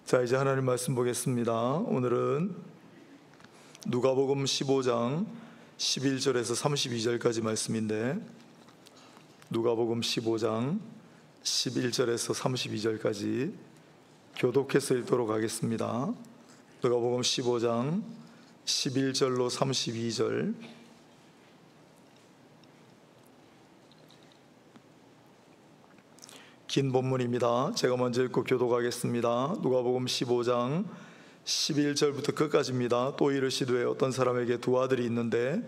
자, 이제 하나님 말씀 보겠습니다. 오늘은 누가복음 15장 11절에서 32절까지 말씀인데, 누가복음 15장 11절에서 32절까지 교독해서 읽도록 하겠습니다. 누가복음 15장 11절로 32절. 긴 본문입니다. 제가 먼저 읽고 교독하겠습니다. 누가복음 15장 11절부터 끝까지입니다. 또 이르시되 어떤 사람에게 두 아들이 있는데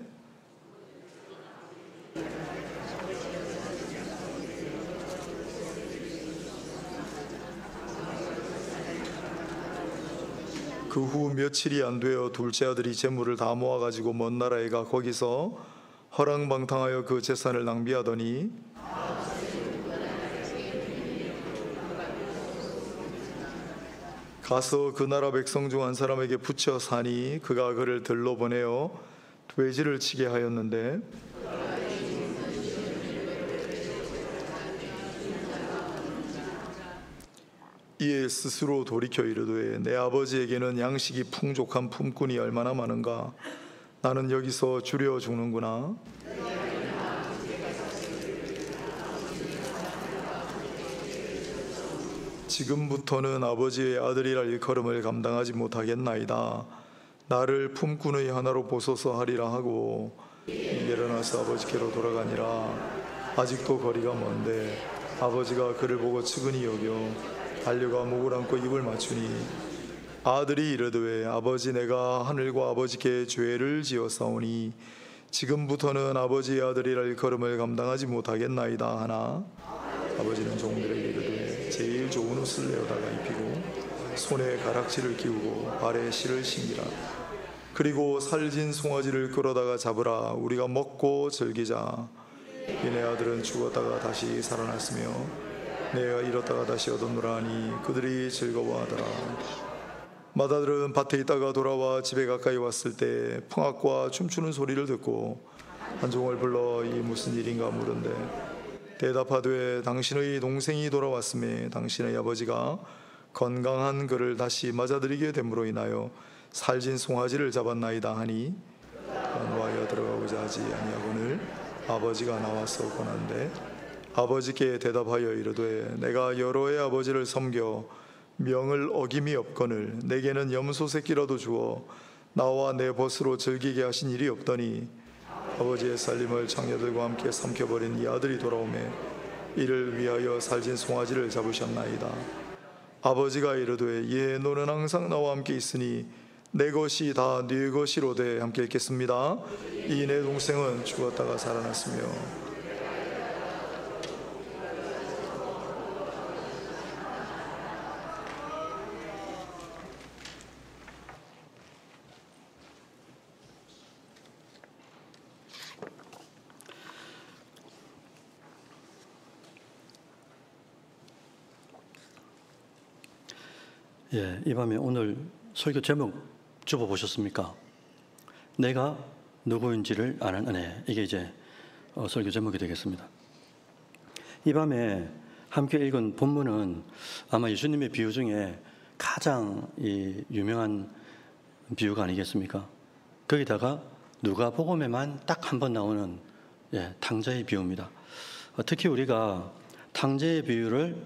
그 후 며칠이 안 되어 둘째 아들이 재물을 다 모아가지고 먼 나라에 가 거기서 허랑방탕하여 그 재산을 낭비하더니 가서 그 나라 백성 중 한 사람에게 붙여 사니 그가 그를 들러 보내어 돼지를 치게 하였는데 이에 스스로 돌이켜 이르되 내 아버지에게는 양식이 풍족한 품꾼이 얼마나 많은가. 나는 여기서 주려 죽는구나. 지금부터는 아버지의 아들이라 일컬음을 감당하지 못하겠나이다. 나를 품꾼의 하나로 보소서 하리라 하고 일어나서 아버지께로 돌아가니라. 아직도 거리가 먼데 아버지가 그를 보고 측은히 여겨 달려가 목을 안고 입을 맞추니 아들이 이르되 아버지, 내가 하늘과 아버지께 죄를 지었사오니 지금부터는 아버지의 아들이라 일컬음을 감당하지 못하겠나이다 하나 아버지는 종들에게 이르되 제일 좋은 옷을 내어다가 입히고 손에 가락지를 끼우고 발에 실을 신기라. 그리고 살진 송아지를 끌어다가 잡으라. 우리가 먹고 즐기자. 이내 아들은 죽었다가 다시 살아났으며 내가 잃었다가 다시 얻었노라 하니 그들이 즐거워하더라. 맏아들은 밭에 있다가 돌아와 집에 가까이 왔을 때 풍악과 춤추는 소리를 듣고 한 종을 불러 이 무슨 일인가 물은데 대답하되 당신의 동생이 돌아왔음에 당신의 아버지가 건강한 그를 다시 맞아들이게 됨으로 인하여 살진 송아지를 잡았나이다 하니 노하여 들어가고자 하지 아니하거늘 아버지가 나와서 권한대 아버지께 대답하여 이르되 내가 여러의 아버지를 섬겨 명을 어김이 없거늘 내게는 염소 새끼라도 주어 나와 내 벗으로 즐기게 하신 일이 없더니 아버지의 살림을 장녀들과 함께 삼켜버린 이 아들이 돌아오매 이를 위하여 살진 송아지를 잡으셨나이다. 아버지가 이르되 예, 너는 항상 나와 함께 있으니 내 것이 다 네 것이로되 함께 읽겠습니다. 이 내 동생은 죽었다가 살아났으며 이 밤에 오늘 설교 제목 좁아보셨습니까? 내가 누구인지를 아는 은혜. 이게 이제 설교 제목이 되겠습니다. 이 밤에 함께 읽은 본문은 아마 예수님의 비유 중에 가장 유명한 비유가 아니겠습니까? 거기다가 누가복음에만 딱 한 번 나오는 탕자의 비유입니다. 특히 우리가 탕자의 비유를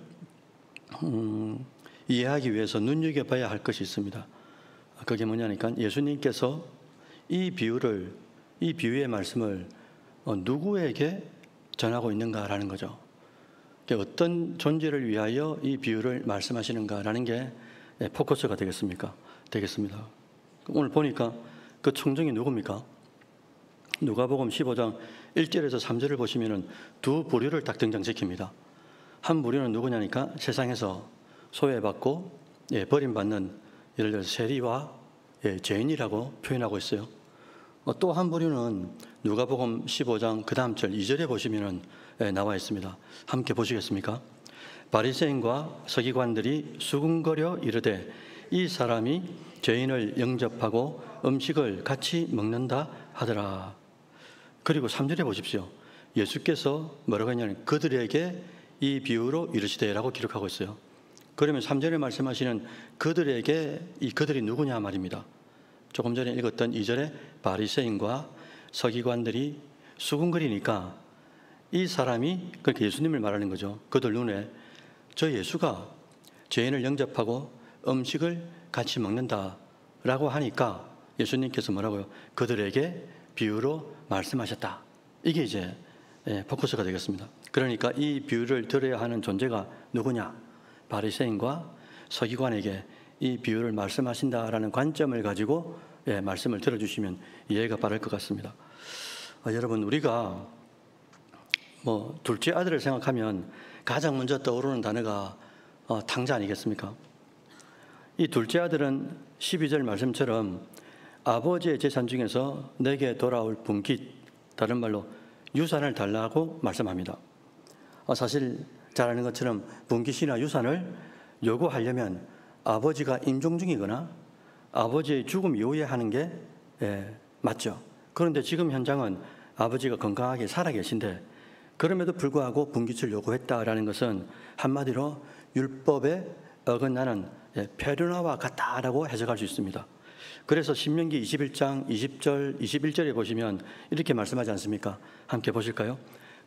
이해하기 위해서 눈여겨봐야 할 것이 있습니다. 그게 뭐냐니까 예수님께서 이 비유의 말씀을 누구에게 전하고 있는가라는 거죠. 어떤 존재를 위하여 이 비유를 말씀하시는가라는 게 포커스가 되겠습니다. 오늘 보니까 그 청중이 누굽니까? 누가복음 15장 1절에서 3절을 보시면은 두 부류를 딱 등장시킵니다. 한 부류는 누구냐니까 세상에서 소외받고 버림받는 예를 들어서 세리와 죄인이라고 표현하고 있어요. 또 한 부류는 누가복음 15장 그 다음 절 2절에 보시면 나와 있습니다. 함께 보시겠습니까? 바리새인과 서기관들이 수군거려 이르되 이 사람이 죄인을 영접하고 음식을 같이 먹는다 하더라. 그리고 3절에 보십시오. 예수께서 뭐라고 했냐면 그들에게 이 비유로 이르시되라고 기록하고 있어요. 그러면 3절에 말씀하시는 그들에게 이 그들이 누구냐 말입니다. 조금 전에 읽었던 2절에 바리새인과 서기관들이 수군거리니까 이 사람이 그렇게 예수님을 말하는 거죠. 그들 눈에 저 예수가 죄인을 영접하고 음식을 같이 먹는다라고 하니까 예수님께서 뭐라고요? 그들에게 비유로 말씀하셨다. 이게 이제 포커스가 되겠습니다. 그러니까 이 비유를 들어야 하는 존재가 누구냐? 바리새인과 서기관에게 이 비유를 말씀하신다라는 관점을 가지고 말씀을 들어주시면 이해가 바를 것 같습니다. 여러분, 우리가 뭐 둘째 아들을 생각하면 가장 먼저 떠오르는 단어가 탕자 아니겠습니까? 이 둘째 아들은 12절 말씀처럼 아버지의 재산 중에서 내게 돌아올 분깃, 다른 말로 유산을 달라고 말씀합니다. 사실 잘 아는 것처럼 분깃이나 유산을 요구하려면 아버지가 임종 중이거나 아버지의 죽음 이후에 하는 게 맞죠. 그런데 지금 현장은 아버지가 건강하게 살아계신데 그럼에도 불구하고 분깃을 요구했다라는 것은 한마디로 율법에 어긋나는 폐륜화와 같다라고 해석할 수 있습니다. 그래서 신명기 21장 20절, 21절에 보시면 이렇게 말씀하지 않습니까? 함께 보실까요?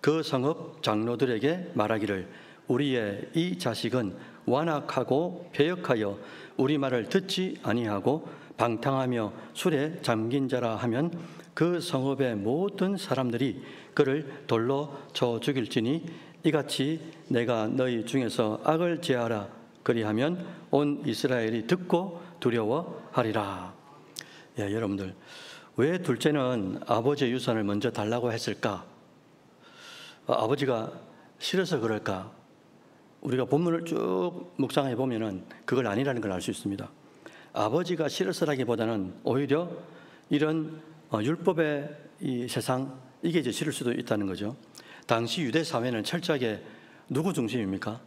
그 성읍 장로들에게 말하기를 우리의 이 자식은 완악하고 패역하여 우리 말을 듣지 아니하고 방탕하며 술에 잠긴 자라 하면 그 성읍의 모든 사람들이 그를 돌로 쳐 죽일지니 이같이 내가 너희 중에서 악을 제하라 그리하면 온 이스라엘이 듣고 두려워하리라. 여러분들, 왜 둘째는 아버지의 유산을 먼저 달라고 했을까? 아버지가 싫어서 그럴까? 우리가 본문을 쭉 묵상해 보면은 그걸 아니라는 걸 알 수 있습니다. 아버지가 싫어서라기보다는 오히려 이런 율법의 이 세상, 이게 이제 싫을 수도 있다는 거죠. 당시 유대 사회는 철저하게 누구 중심입니까?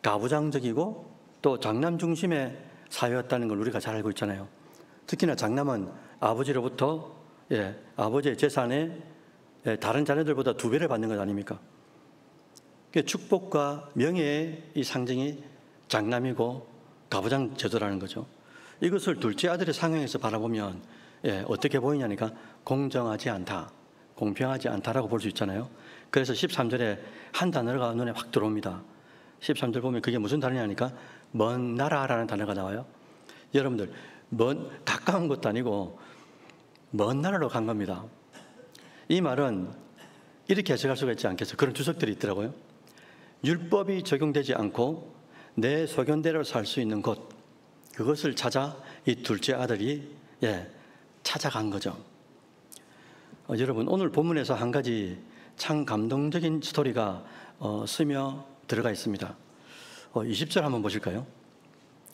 가부장적이고 또 장남 중심의 사회였다는 걸 우리가 잘 알고 있잖아요. 특히나 장남은 아버지로부터 아버지의 재산에 다른 자녀들보다 2배를 받는 것 아닙니까? 축복과 명예의 이 상징이 장남이고 가부장 제도라는 거죠. 이것을 둘째 아들의 상황에서 바라보면 어떻게 보이냐니까 공정하지 않다, 공평하지 않다라고 볼 수 있잖아요. 그래서 13절에 한 단어가 눈에 확 들어옵니다. 13절 보면 그게 무슨 단어냐니까 먼 나라라는 단어가 나와요. 여러분들, 가까운 것도 아니고 먼 나라로 간 겁니다. 이 말은 이렇게 해석할 수가 있지 않겠어요? 그런 주석들이 있더라고요. 율법이 적용되지 않고 내 소견대로 살 수 있는 곳, 그것을 찾아 이 둘째 아들이 찾아간 거죠. 여러분, 오늘 본문에서 한 가지 참 감동적인 스토리가 스며 들어가 있습니다. 20절 한번 보실까요?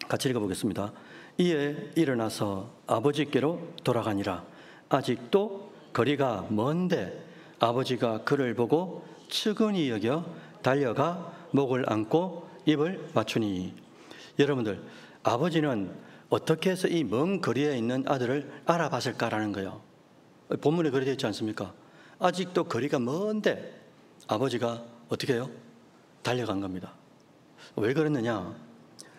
같이 읽어보겠습니다. 이에 일어나서 아버지께로 돌아가니라. 아직도 거리가 먼데 아버지가 그를 보고 측은히 여겨 달려가 목을 안고 입을 맞추니. 여러분들, 아버지는 어떻게 해서 이 먼 거리에 있는 아들을 알아봤을까라는 거예요. 본문에 그렇게 되어 있지 않습니까? 아직도 거리가 먼데 아버지가 어떻게 해요? 달려간 겁니다. 왜 그랬느냐?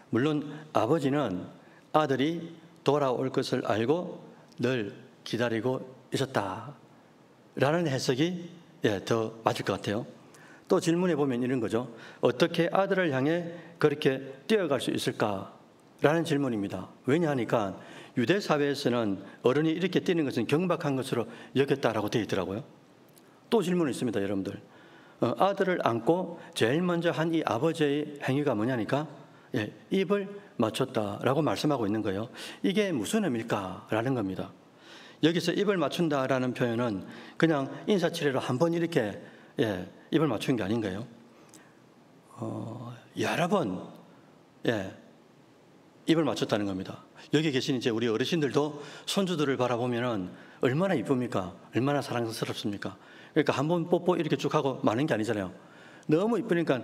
물론 아버지는 아들이 돌아올 것을 알고 늘 기다리고 있었다라는 해석이 더 맞을 것 같아요. 또 질문해 보면 이런 거죠. 어떻게 아들을 향해 그렇게 뛰어갈 수 있을까라는 질문입니다. 왜냐하니까 유대 사회에서는 어른이 이렇게 뛰는 것은 경박한 것으로 여겼다라고 되어 있더라고요. 또 질문이 있습니다, 여러분들. 아들을 안고 제일 먼저 한 이 아버지의 행위가 뭐냐니까 입을 맞췄다라고 말씀하고 있는 거예요. 이게 무슨 의미일까라는 겁니다. 여기서 입을 맞춘다라는 표현은 그냥 인사치레로 한번 이렇게 입을 맞춘 게 아닌 거예요. 여러 번 입을 맞췄다는 겁니다. 여기 계신 이제 우리 어르신들도 손주들을 바라보면은 얼마나 이쁩니까? 얼마나 사랑스럽습니까? 그러니까 한번 뽀뽀 이렇게 쭉 하고 마는 게 아니잖아요. 너무 이쁘니까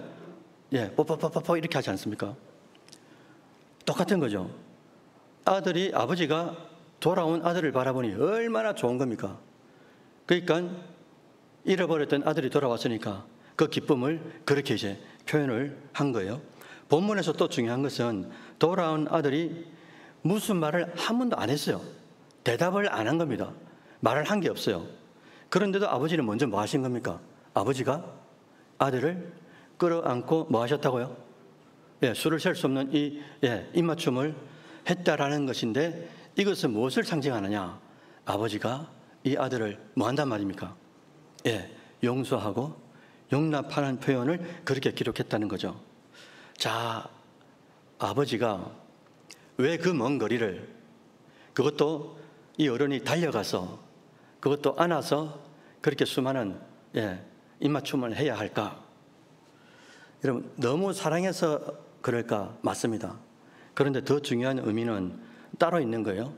뽀뽀뽀뽀뽀 이렇게 하지 않습니까? 똑같은 거죠. 아버지가 돌아온 아들을 바라보니 얼마나 좋은 겁니까? 그러니까 잃어버렸던 아들이 돌아왔으니까 그 기쁨을 그렇게 이제 표현을 한 거예요. 본문에서 또 중요한 것은 돌아온 아들이 무슨 말을 한 번도 안 했어요. 대답을 안 한 겁니다. 말을 한 게 없어요. 그런데도 아버지는 먼저 뭐 하신 겁니까? 아버지가 아들을 끌어안고 뭐 하셨다고요? 수를 셀 수 없는 이 입맞춤을 했다라는 것인데, 이것은 무엇을 상징하느냐? 아버지가 이 아들을 뭐 한단 말입니까? 용서하고 용납하는 표현을 그렇게 기록했다는 거죠. 자, 아버지가 왜 그 먼 거리를, 그것도 이 어른이 달려가서 그것도 안아서 그렇게 수많은 입맞춤을 해야 할까? 여러분, 너무 사랑해서 그럴까? 맞습니다. 그런데 더 중요한 의미는 따로 있는 거예요.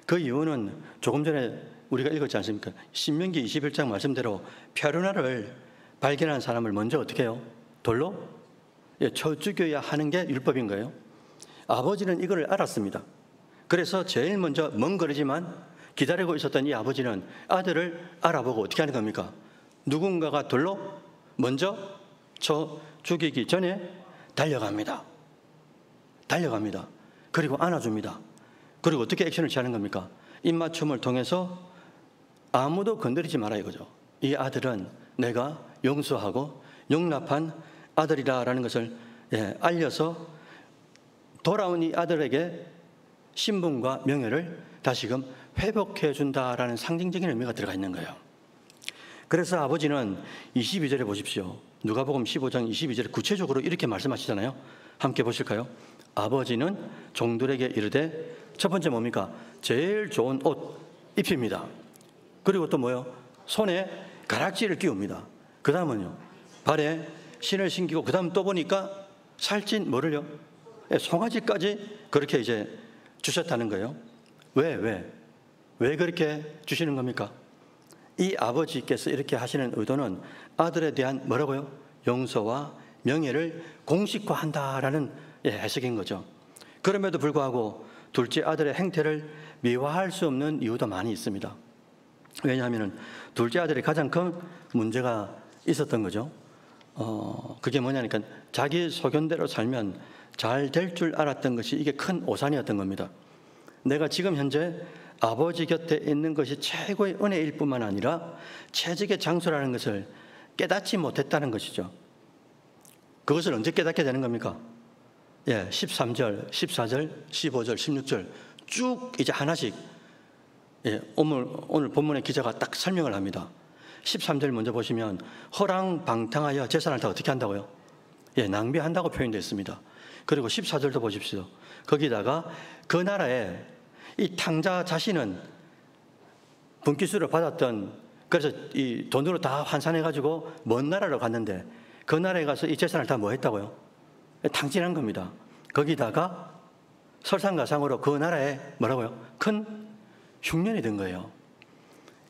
그 이유는 조금 전에 우리가 읽었지 않습니까? 신명기 21장 말씀대로 벼르나를 발견한 사람을 먼저 어떻게 해요? 돌로 쳐 죽여야 하는 게 율법인 거예요. 아버지는 이걸 알았습니다. 그래서 제일 먼저 먼 거리지만 기다리고 있었던 이 아버지는 아들을 알아보고 어떻게 하는 겁니까? 누군가가 돌로 먼저 쳐 죽이기 전에 달려갑니다. 그리고 안아줍니다. 그리고 어떻게 액션을 취하는 겁니까? 입맞춤을 통해서 아무도 건드리지 마라 이거죠. 이 아들은 내가 용서하고 용납한 아들이라는 것을 알려서 돌아온 이 아들에게 신분과 명예를 다시금 회복해 준다라는 상징적인 의미가 들어가 있는 거예요. 그래서 아버지는 22절에 보십시오. 누가복음 15장 22절에 구체적으로 이렇게 말씀하시잖아요. 함께 보실까요? 아버지는 종들에게 이르되, 첫 번째 뭡니까? 제일 좋은 옷 입힙니다. 그리고 또 뭐요? 손에 가락지를 끼웁니다. 그 다음은요, 발에 신을 신기고, 그 다음 또 보니까 살찐 뭐를요? 송아지까지 그렇게 이제 주셨다는 거예요. 왜 그렇게 주시는 겁니까? 이 아버지께서 이렇게 하시는 의도는 아들에 대한 뭐라고요? 용서와 명예를 공식화한다라는 해석인 거죠. 그럼에도 불구하고 둘째 아들의 행태를 미화할 수 없는 이유도 많이 있습니다. 왜냐하면 둘째 아들이 가장 큰 문제가 있었던 거죠. 그게 뭐냐니까 자기 소견대로 살면 잘 될 줄 알았던 것이 이게 큰 오산이었던 겁니다. 내가 지금 현재 아버지 곁에 있는 것이 최고의 은혜일 뿐만 아니라 최적의 장소라는 것을 깨닫지 못했다는 것이죠. 그것을 언제 깨닫게 되는 겁니까? 13절, 14절, 15절, 16절 쭉 이제 하나씩 오늘 본문의 기자가 딱 설명을 합니다. 13절 먼저 보시면 허랑방탕하여 재산을 다 어떻게 한다고요? 낭비한다고 표현되어 있습니다. 그리고 14절도 보십시오. 거기다가 그 나라에 이 탕자 자신은 분깃수를 받았던, 그래서 이 돈으로 다 환산해가지고 먼 나라로 갔는데 그 나라에 가서 이 재산을 다 뭐 했다고요? 탕진한 겁니다. 거기다가 설상가상으로 그 나라에 뭐라고요? 큰 흉년이 된 거예요.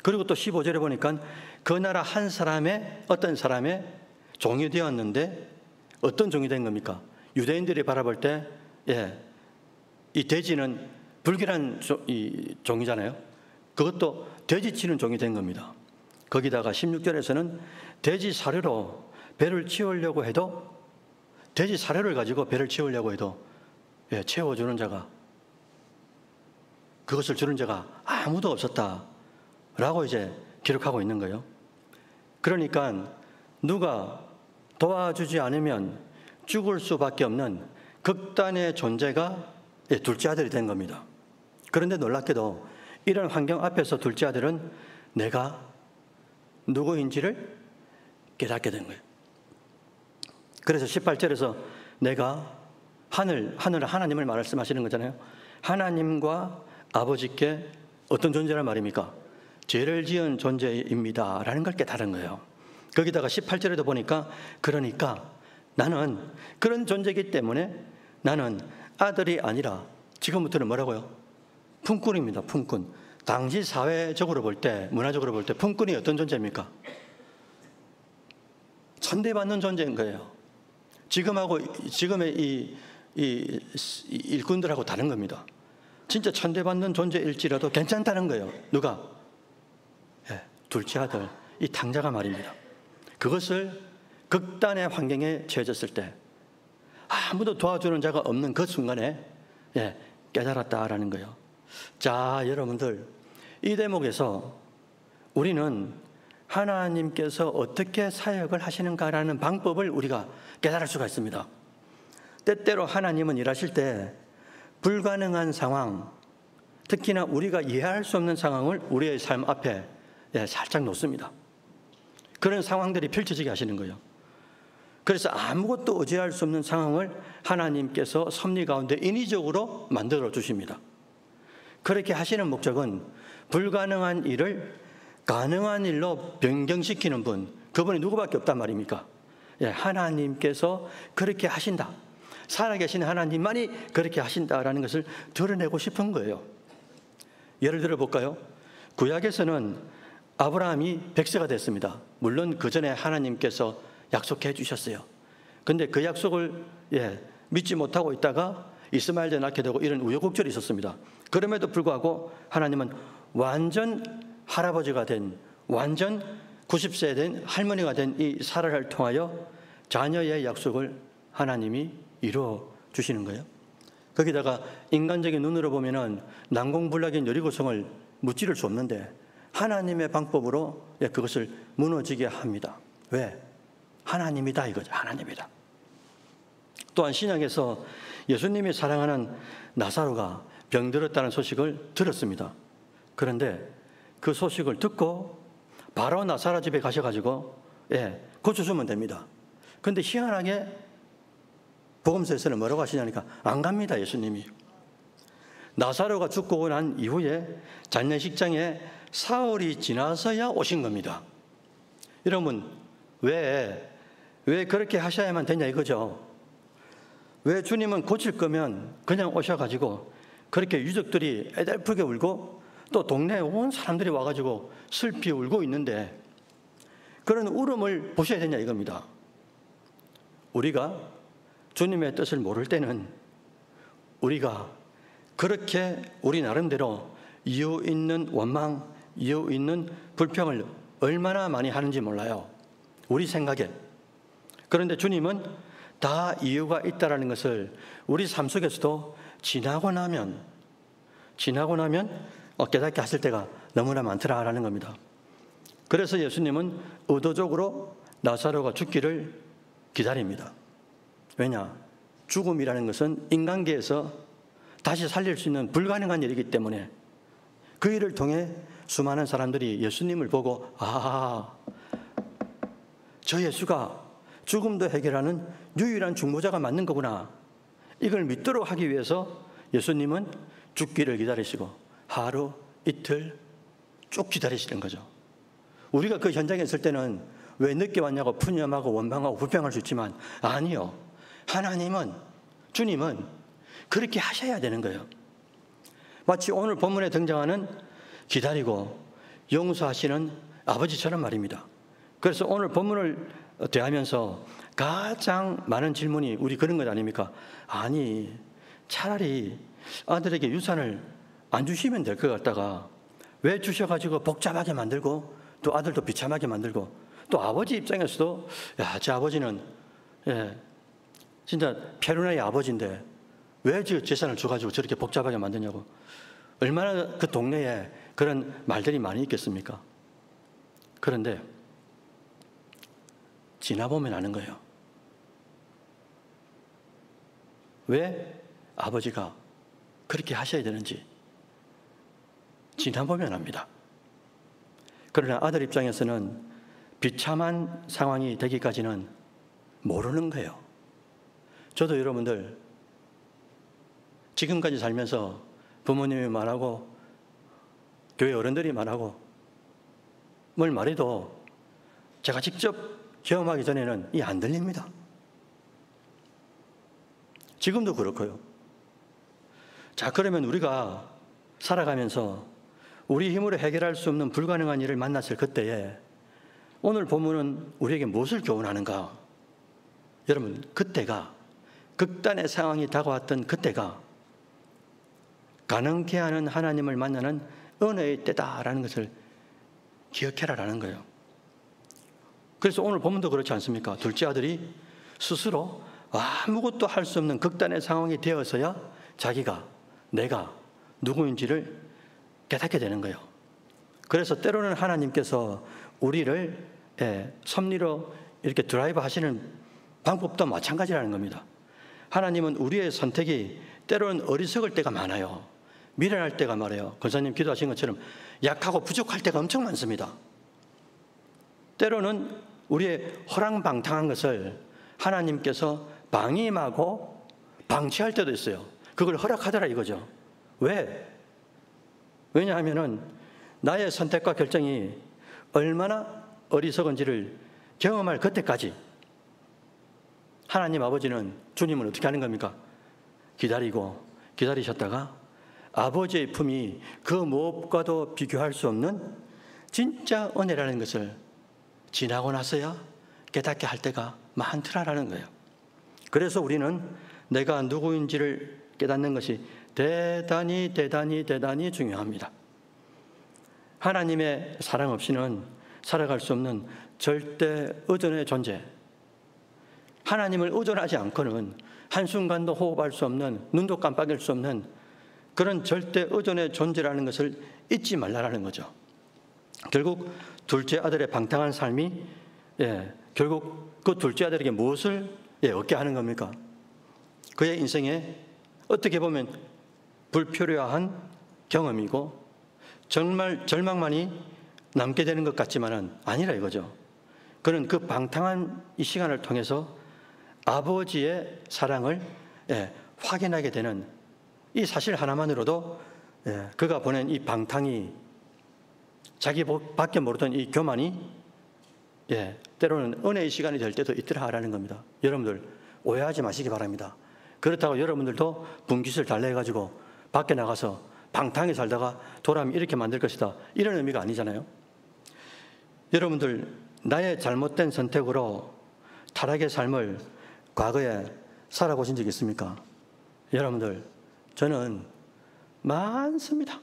그리고 또 15절에 보니까 그 나라 한 사람의 어떤 사람의 종이 되었는데 어떤 종이 된 겁니까? 유대인들이 바라볼 때 이 돼지는 불길한 종이잖아요. 그것도 돼지 치는 종이 된 겁니다. 거기다가 16절에서는 돼지 사료로 배를 채우려고 해도, 돼지 사료를 가지고 배를 채우려고 해도 채워주는 자가, 그것을 주는 자가 아무도 없었다라고 이제 기록하고 있는 거예요. 그러니까 누가 도와주지 않으면 죽을 수밖에 없는 극단의 존재가 둘째 아들이 된 겁니다. 그런데 놀랍게도 이런 환경 앞에서 둘째 아들은 내가 누구인지를 깨닫게 된 거예요. 그래서 18절에서 내가 하나님을 말씀하시는 거잖아요. 하나님과 아버지께 어떤 존재란 말입니까? 죄를 지은 존재입니다 라는 걸 깨달은 거예요. 거기다가 18절에도 보니까 그러니까 나는 그런 존재이기 때문에 나는 아들이 아니라 지금부터는 뭐라고요? 품꾼입니다. 품꾼. 당시 사회적으로 볼 때, 문화적으로 볼 때 품꾼이 어떤 존재입니까? 천대받는 존재인 거예요. 지금의 이 일꾼들하고 다른 겁니다. 진짜 천대받는 존재일지라도 괜찮다는 거예요. 누가? 둘째 아들, 이 탕자가 말입니다. 그것을 극단의 환경에 처해졌을 때 아무도 도와주는 자가 없는 그 순간에 깨달았다라는 거예요. 자, 여러분들, 이 대목에서 우리는 하나님께서 어떻게 사역을 하시는가라는 방법을 우리가 깨달을 수가 있습니다. 때때로 하나님은 일하실 때 불가능한 상황, 특히나 우리가 이해할 수 없는 상황을 우리의 삶 앞에 살짝 놓습니다. 그런 상황들이 펼쳐지게 하시는 거예요. 그래서 아무것도 의지할 수 없는 상황을 하나님께서 섭리 가운데 인위적으로 만들어 주십니다. 그렇게 하시는 목적은 불가능한 일을 가능한 일로 변경시키는 분, 그분이 누구밖에 없단 말입니까? 하나님께서 그렇게 하신다. 살아계신 하나님만이 그렇게 하신다라는 것을 드러내고 싶은 거예요. 예를 들어 볼까요? 구약에서는 아브라함이 백세가 됐습니다. 물론 그 전에 하나님께서 약속해 주셨어요. 근데 그 약속을 믿지 못하고 있다가 이스마엘도 낳게 되고 이런 우여곡절이 있었습니다. 그럼에도 불구하고 하나님은 완전 할아버지가 된, 완전 90세 된 할머니가 된 이 사라를 통하여 자녀의 약속을 하나님이 이루어 주시는 거예요. 거기다가 인간적인 눈으로 보면은 난공불락인 여리고성을 무찌를 수 없는데 하나님의 방법으로 그것을 무너지게 합니다. 왜? 하나님이다 이거죠. 하나님이다. 또한 신약에서 예수님이 사랑하는 나사로가 병들었다는 소식을 들었습니다. 그런데 그 소식을 듣고 바로 나사로 집에 가셔가지고 고쳐주면 됩니다. 그런데 희한하게 복음서에서는 뭐라고 하시냐니까 안 갑니다. 예수님이. 나사로가 죽고 난 이후에 장례식장에 사흘이 지나서야 오신 겁니다. 여러분 왜 그렇게 하셔야만 되냐 이거죠. 왜 주님은 고칠 거면 그냥 오셔가지고 그렇게 유족들이 애달프게 울고 또 동네에 온 사람들이 와가지고 슬피 울고 있는데 그런 울음을 보셔야 되냐 이겁니다. 우리가 주님의 뜻을 모를 때는 우리가 그렇게 우리 나름대로 이유 있는 원망, 이유 있는 불평을 얼마나 많이 하는지 몰라요. 우리 생각에. 그런데 주님은 다 이유가 있다라는 것을 우리 삶 속에서도 지나고 나면 깨닫게 하실 때가 너무나 많더라라는 겁니다. 그래서 예수님은 의도적으로 나사로가 죽기를 기다립니다. 왜냐? 죽음이라는 것은 인간계에서 다시 살릴 수 있는 불가능한 일이기 때문에 그 일을 통해 수많은 사람들이 예수님을 보고 저 예수가 죽음도 해결하는 유일한 중보자가 맞는 거구나. 이걸 믿도록 하기 위해서 예수님은 죽기를 기다리시고 하루, 이틀 쭉 기다리시는 거죠. 우리가 그 현장에 있을 때는 왜 늦게 왔냐고 푸념하고 원망하고 불평할 수 있지만 아니요. 하나님은, 주님은 그렇게 하셔야 되는 거예요. 마치 오늘 본문에 등장하는 기다리고 용서하시는 아버지처럼 말입니다. 그래서 오늘 본문을 대하면서 가장 많은 질문이 우리 그런 것 아닙니까? 아니, 차라리 아들에게 유산을 안 주시면 될 것 같다가 왜 주셔가지고 복잡하게 만들고 또 아들도 비참하게 만들고 또 아버지 입장에서도 제 아버지는 진짜 페루나의 아버지인데 왜 저 재산을 줘가지고 저렇게 복잡하게 만드냐고. 얼마나 그 동네에 그런 말들이 많이 있겠습니까? 그런데 지나보면 아는 거예요. 왜 아버지가 그렇게 하셔야 되는지 지나보면 압니다. 그러나 아들 입장에서는 비참한 상황이 되기까지는 모르는 거예요. 저도 여러분들 지금까지 살면서 부모님이 말하고 교회 어른들이 말하고 뭘 말해도 제가 직접 경험하기 전에는 이게 안 들립니다. 지금도 그렇고요. 자, 그러면 우리가 살아가면서 우리 힘으로 해결할 수 없는 불가능한 일을 만났을 그때에 오늘 본문은 우리에게 무엇을 교훈하는가? 여러분, 그때가 극단의 상황이 다가왔던 그때가 가능케 하는 하나님을 만나는 은혜의 때다라는 것을 기억해라라는 거예요. 그래서 오늘 본문도 그렇지 않습니까? 둘째 아들이 스스로 아무것도 할 수 없는 극단의 상황이 되어서야 자기가 내가 누구인지를 깨닫게 되는 거예요. 그래서 때로는 하나님께서 우리를 섭리로 이렇게 드라이브 하시는 방법도 마찬가지라는 겁니다. 하나님은 우리의 선택이 때로는 어리석을 때가 많아요. 미련할 때가 많아요. 권사님 기도하신 것처럼 약하고 부족할 때가 엄청 많습니다. 때로는 우리의 허랑방탕한 것을 하나님께서 방임하고 방치할 때도 있어요. 그걸 허락하더라 이거죠. 왜? 왜냐하면은 나의 선택과 결정이 얼마나 어리석은지를 경험할 그때까지 하나님 아버지는, 주님은 어떻게 하는 겁니까? 기다리셨다가 아버지의 품이 그 무엇과도 비교할 수 없는 진짜 은혜라는 것을 지나고 나서야 깨닫게 할 때가 많더라라는 거예요. 그래서 우리는 내가 누구인지를 깨닫는 것이 대단히 중요합니다. 하나님의 사랑 없이는 살아갈 수 없는 절대 의존의 존재, 하나님을 의존하지 않고는 한순간도 호흡할 수 없는, 눈도 깜빡일 수 없는 그런 절대 의존의 존재라는 것을 잊지 말라라는 거죠. 결국 둘째 아들의 방탕한 삶이 결국 그 둘째 아들에게 무엇을 얻게 하는 겁니까? 그의 인생에 어떻게 보면 불필요한 경험이고 정말 절망만이 남게 되는 것 같지만은 아니라 이거죠. 그는 그 방탕한 이 시간을 통해서 아버지의 사랑을 확인하게 되는 이 사실 하나만으로도 그가 보낸 이 방탕이, 자기밖에 모르던 이 교만이 때로는 은혜의 시간이 될 때도 있더라라는 겁니다. 여러분들 오해하지 마시기 바랍니다. 그렇다고 여러분들도 분깃을 달래가지고 밖에 나가서 방탕히 살다가 돌아오면 이렇게 만들 것이다, 이런 의미가 아니잖아요. 여러분들 나의 잘못된 선택으로 타락의 삶을 과거에 살아보신 적 있습니까? 여러분들, 저는 많습니다.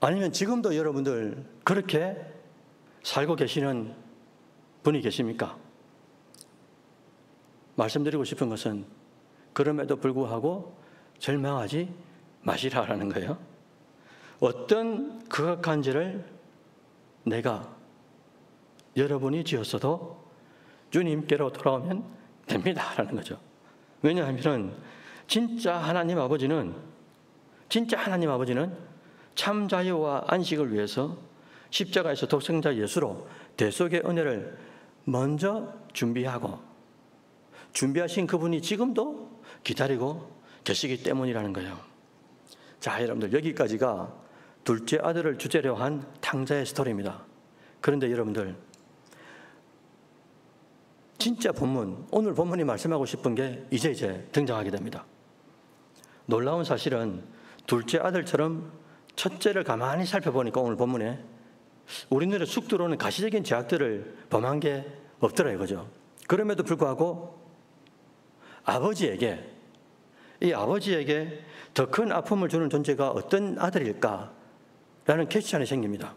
아니면 지금도 여러분들 그렇게 살고 계시는 분이 계십니까? 말씀드리고 싶은 것은 그럼에도 불구하고 절망하지 마시라라는 거예요. 어떤 극악한 죄를 내가, 여러분이 지었어도 주님께로 돌아오면 됩니다라는 거죠. 왜냐하면 진짜 하나님 아버지는 참 자유와 안식을 위해서 십자가에서 독생자 예수로 대속의 은혜를 먼저 준비하신 그분이 지금도 기다리고 계시기 때문이라는 거예요. 자, 여러분들, 여기까지가 둘째 아들을 주제로 한 탕자의 스토리입니다. 그런데 여러분들, 진짜 오늘 본문이 말씀하고 싶은 게 이제 등장하게 됩니다. 놀라운 사실은 둘째 아들처럼 첫째를 가만히 살펴보니까 오늘 본문에 우리들의 쑥 들어오는 가시적인 죄악들을 범한 게 없더라 이거죠. 그럼에도 불구하고 이 아버지에게 더 큰 아픔을 주는 존재가 어떤 아들일까라는 퀘스천이 생깁니다.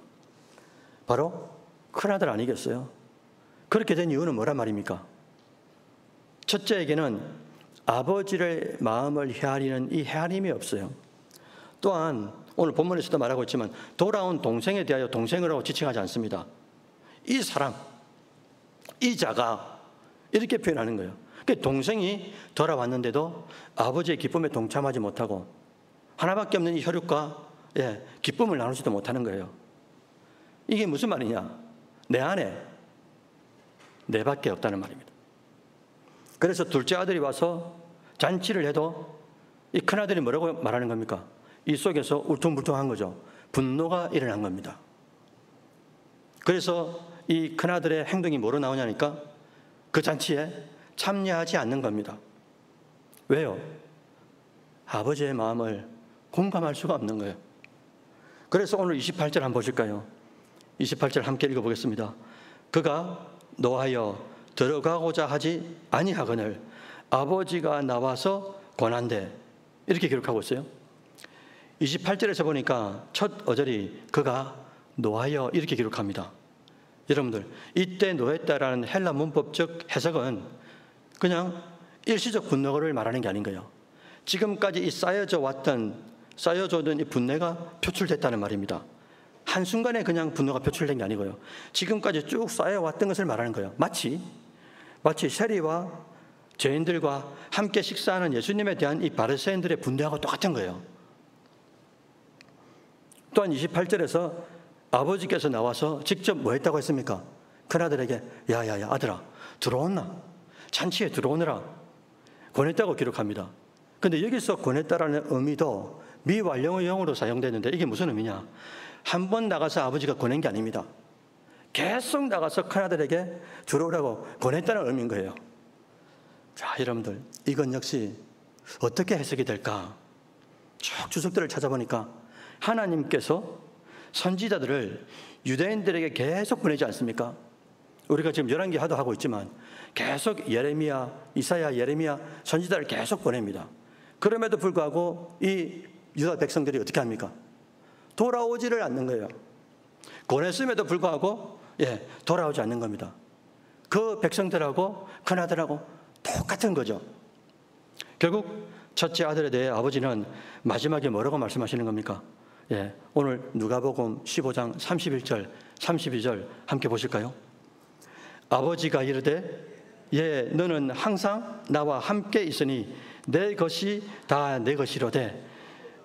바로 큰아들 아니겠어요? 그렇게 된 이유는 뭐란 말입니까? 첫째에게는 아버지의 마음을 헤아리는 이 헤아림이 없어요. 또한 오늘 본문에서도 말하고 있지만 돌아온 동생에 대하여 동생이라고 지칭하지 않습니다. 이 사람, 이 자가, 이렇게 표현하는 거예요. 그러니까 동생이 돌아왔는데도 아버지의 기쁨에 동참하지 못하고 하나밖에 없는 이 혈육과 기쁨을 나누지도 못하는 거예요. 이게 무슨 말이냐? 내 안에 내밖에 없다는 말입니다. 그래서 둘째 아들이 와서 잔치를 해도 이 큰아들이 뭐라고 말하는 겁니까? 이 속에서 울퉁불퉁한 거죠. 분노가 일어난 겁니다. 그래서 이 큰아들의 행동이 뭐로 나오냐니까 그 잔치에 참여하지 않는 겁니다. 왜요? 아버지의 마음을 공감할 수가 없는 거예요. 그래서 오늘 28절 한번 보실까요? 28절 함께 읽어보겠습니다. 그가 노하여 들어가고자 하지 아니하거늘 아버지가 나와서 권한대, 이렇게 기록하고 있어요. 28절에서 보니까 첫 어절이 그가 노하여 이렇게 기록합니다. 여러분들, 이때 노했다라는 헬라 문법적 해석은 그냥 일시적 분노를 말하는 게 아닌 거예요. 지금까지 이 쌓여져던 이 분노가 표출됐다는 말입니다. 한순간에 그냥 분노가 표출된 게 아니고요. 지금까지 쭉 쌓여왔던 것을 말하는 거예요. 마치 세리와 죄인들과 함께 식사하는 예수님에 대한 이 바리새인들의 분노하고 똑같은 거예요. 또한 28절에서 아버지께서 나와서 직접 뭐 했다고 했습니까? 큰아들에게 야야야 아들아 들어오나? 잔치에 들어오느라 권했다고 기록합니다. 근데 여기서 권했다라는 의미도 미완료의 형으로 사용되는데 이게 무슨 의미냐? 한 번 나가서 아버지가 권한 게 아닙니다. 계속 나가서 큰아들에게 들어오라고 권했다는 의미인 거예요. 자, 여러분들 이건 역시 어떻게 해석이 될까? 쭉 주석들을 찾아보니까 하나님께서 선지자들을 유대인들에게 계속 보내지 않습니까? 우리가 지금 11개 하도 있지만 계속 이사야, 예레미야 선지자를 계속 보냅니다. 그럼에도 불구하고 이 유다 백성들이 어떻게 합니까? 돌아오지를 않는 거예요. 권했음에도 불구하고 돌아오지 않는 겁니다. 그 백성들하고 큰아들하고 똑같은 거죠. 결국 첫째 아들에 대해 아버지는 마지막에 뭐라고 말씀하시는 겁니까? 오늘 누가복음 15장 31절, 32절 함께 보실까요? 아버지가 이르되 너는 항상 나와 함께 있으니 내 것이 다 내 것이로되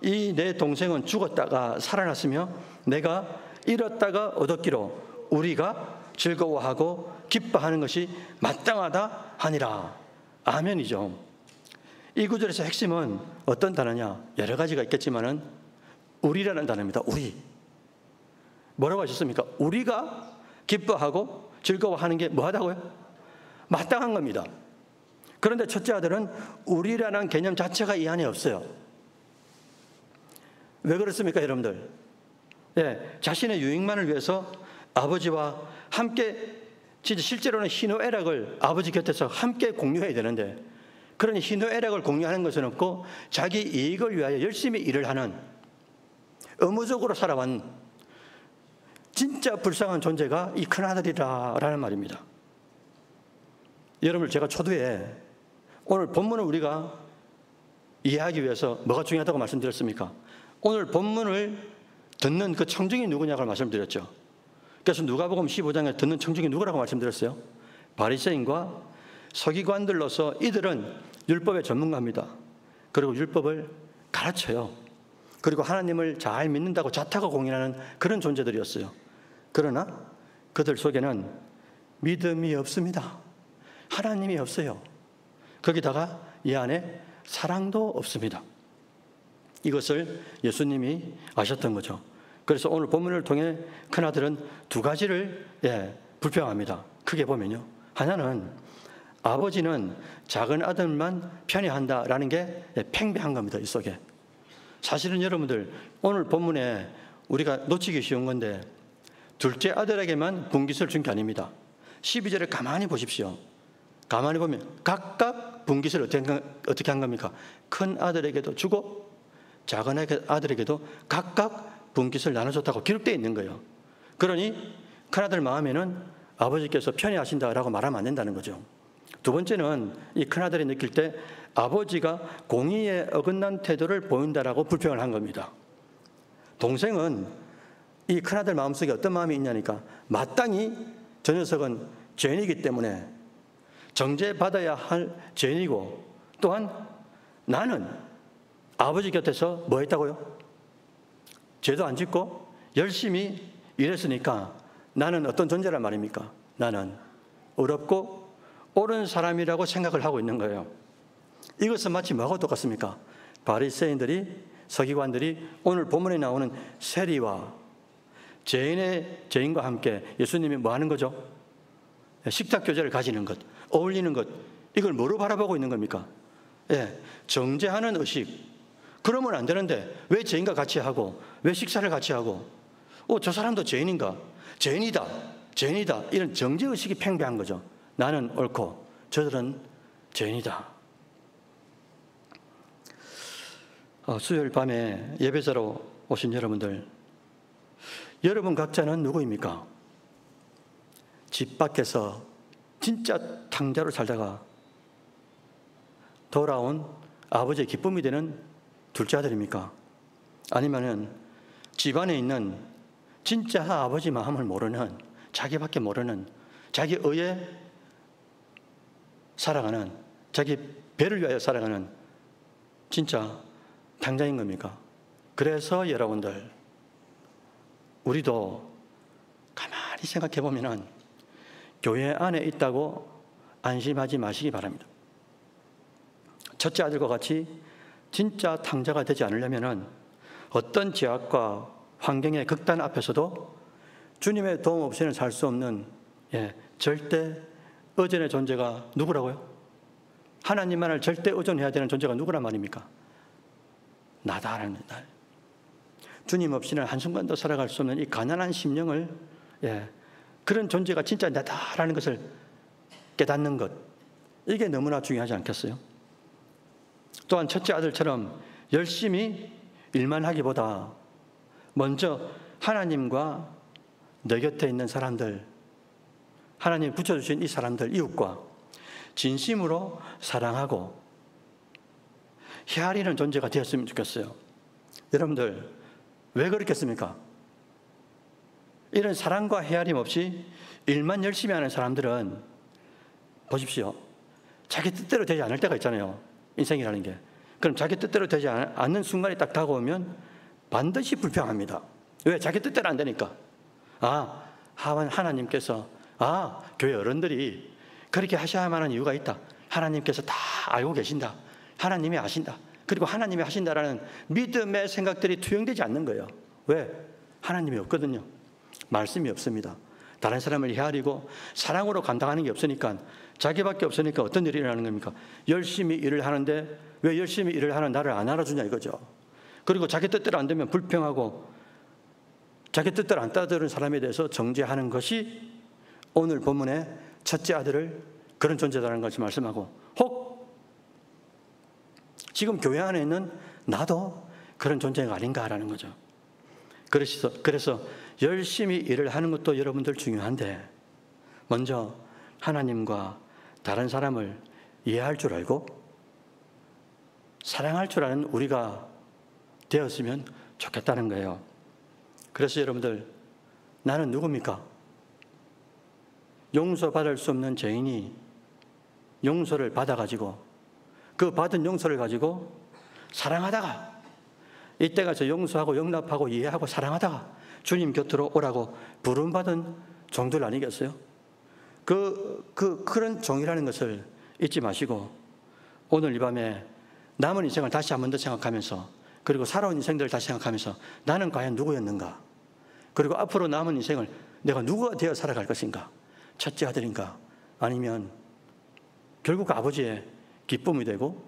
이 내 동생은 죽었다가 살아났으며 내가 잃었다가 얻었기로 우리가 즐거워하고 기뻐하는 것이 마땅하다 하니라. 아멘이죠. 이 구절에서 핵심은 어떤 단어냐? 여러 가지가 있겠지만은 우리라는 단어입니다. 우리. 뭐라고 하셨습니까? 우리가 기뻐하고 즐거워하는 게 뭐하다고요? 마땅한 겁니다. 그런데 첫째 아들은 우리라는 개념 자체가 이 안에 없어요. 왜 그렇습니까, 여러분들? 자신의 유익만을 위해서 아버지와 함께 진짜 실제로는 희노애락을 아버지 곁에서 함께 공유해야 되는데 그런 희노애락을 공유하는 것은 없고 자기 이익을 위하여 열심히 일을 하는 의무적으로 살아온 진짜 불쌍한 존재가 이 큰아들이라는 말입니다. 여러분, 제가 초두에 오늘 본문을 우리가 이해하기 위해서 뭐가 중요하다고 말씀드렸습니까? 오늘 본문을 듣는 그 청중이 누구냐고 말씀드렸죠. 그래서 누가복음 15장에 듣는 청중이 누구라고 말씀드렸어요? 바리새인과 서기관들로서 이들은 율법의 전문가입니다. 그리고 율법을 가르쳐요. 그리고 하나님을 잘 믿는다고 자타가 공인하는 그런 존재들이었어요. 그러나 그들 속에는 믿음이 없습니다. 하나님이 없어요. 거기다가 이 안에 사랑도 없습니다. 이것을 예수님이 아셨던 거죠. 그래서 오늘 본문을 통해 큰아들은 두 가지를 불평합니다. 크게 보면요. 하나는 아버지는 작은 아들만 편애한다라는 게 팽배한 겁니다. 이 속에. 사실은 여러분들 오늘 본문에 우리가 놓치기 쉬운 건데 둘째 아들에게만 분깃을 준 게 아닙니다. 12절을 가만히 보십시오. 가만히 보면 각각 분깃을 어떻게 한 겁니까? 큰 아들에게도 주고 작은 아들에게도 각각 분깃을 나눠줬다고 기록되어 있는 거예요. 그러니 큰아들 마음에는 아버지께서 편애하신다라고 말하면 안 된다는 거죠. 두 번째는 이 큰아들이 느낄 때 아버지가 공의에 어긋난 태도를 보인다라고 불평을 한 겁니다. 동생은 이 큰아들 마음속에 어떤 마음이 있냐니까 마땅히 저 녀석은 죄인이기 때문에 정죄받아야 할 죄인이고 또한 나는 아버지 곁에서 뭐 했다고요? 죄도 안 짓고 열심히 일했으니까 나는 어떤 존재란 말입니까? 나는 어렵고 옳은 사람이라고 생각을 하고 있는 거예요. 이것은 마치 뭐하고 똑같습니까? 바리새인들이 서기관들이 오늘 본문에 나오는 세리와 죄인과 함께 예수님이 뭐 하는 거죠? 식탁 교제를 가지는 것, 어울리는 것, 이걸 뭐로 바라보고 있는 겁니까? 정죄하는 의식. 그러면 안 되는데 왜 죄인과 같이 하고 왜 식사를 같이 하고 저 사람도 죄인인가? 죄인이다. 이런 정죄의식이 팽배한 거죠. 나는 옳고 저들은 죄인이다. 수요일 밤에 예배자로 오신 여러분들, 여러분 각자는 누구입니까? 집 밖에서 진짜 탕자로 살다가 돌아온 아버지의 기쁨이 되는 둘째 아들입니까? 아니면은 집안에 있는 진짜 아버지 마음을 모르는, 자기밖에 모르는, 자기 의에 살아가는, 자기 배를 위하여 살아가는 진짜 당자인 겁니까? 그래서 여러분들, 우리도 가만히 생각해 보면은 교회 안에 있다고 안심하지 마시기 바랍니다. 첫째 아들과 같이 진짜 탕자가 되지 않으려면은 어떤 제약과 환경의 극단 앞에서도 주님의 도움 없이는 살 수 없는 절대 의존의 존재가 누구라고요? 하나님만을 절대 의존해야 되는 존재가 누구란 말입니까? 나다라는 날. 주님 없이는 한순간도 살아갈 수 없는 이 가난한 심령을 그런 존재가 진짜 나다라는 것을 깨닫는 것, 이게 너무나 중요하지 않겠어요? 또한 첫째 아들처럼 열심히 일만 하기보다 먼저 하나님과 내 곁에 있는 사람들, 하나님 붙여주신 이 사람들, 이웃과 진심으로 사랑하고 헤아리는 존재가 되었으면 좋겠어요. 여러분들, 왜 그렇겠습니까? 이런 사랑과 헤아림 없이 일만 열심히 하는 사람들은 보십시오. 자기 뜻대로 되지 않을 때가 있잖아요. 인생이라는 게. 그럼 자기 뜻대로 되지 않는 순간이 딱 다가오면 반드시 불평합니다. 왜? 자기 뜻대로 안 되니까. 하나님께서 교회 어른들이 그렇게 하셔야만 하는 이유가 있다. 하나님께서 다 알고 계신다. 하나님이 아신다. 그리고 하나님이 하신다라는 믿음의 생각들이 투영되지 않는 거예요. 왜? 하나님이 없거든요. 말씀이 없습니다. 다른 사람을 헤아리고 사랑으로 감당하는 게 없으니까, 자기밖에 없으니까 어떤 일이 일어나는 겁니까? 열심히 일을 하는데 왜 열심히 일을 하는 나를 안 알아주냐 이거죠. 그리고 자기 뜻대로 안 되면 불평하고 자기 뜻대로 안 따르는 사람에 대해서 정죄하는 것이 오늘 본문의 첫째 아들을 그런 존재라는 것을 말씀하고, 혹 지금 교회 안에 있는 나도 그런 존재가 아닌가라는 거죠. 그래서 열심히 일을 하는 것도 여러분들 중요한데, 먼저 하나님과 다른 사람을 이해할 줄 알고 사랑할 줄 아는 우리가 되었으면 좋겠다는 거예요. 그래서 여러분들, 나는 누굽니까? 용서받을 수 없는 죄인이 용서를 받아가지고 그 받은 용서를 가지고 사랑하다가, 이때가 저 용서하고 용납하고 이해하고 사랑하다가 주님 곁으로 오라고 부름받은 종들 아니겠어요? 그런 종이라는 것을 잊지 마시고, 오늘 이 밤에 남은 인생을 다시 한 번 더 생각하면서, 그리고 살아온 인생들을 다시 생각하면서 나는 과연 누구였는가? 그리고 앞으로 남은 인생을 내가 누구가 되어 살아갈 것인가? 첫째 아들인가? 아니면 결국 아버지의 기쁨이 되고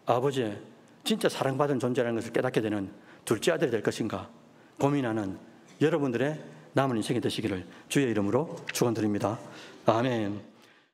아버지의 진짜 사랑받은 존재라는 것을 깨닫게 되는 둘째 아들이 될 것인가? 고민하는 여러분들의 남은 인생이 되시기를 주의 이름으로 축원드립니다. 아멘.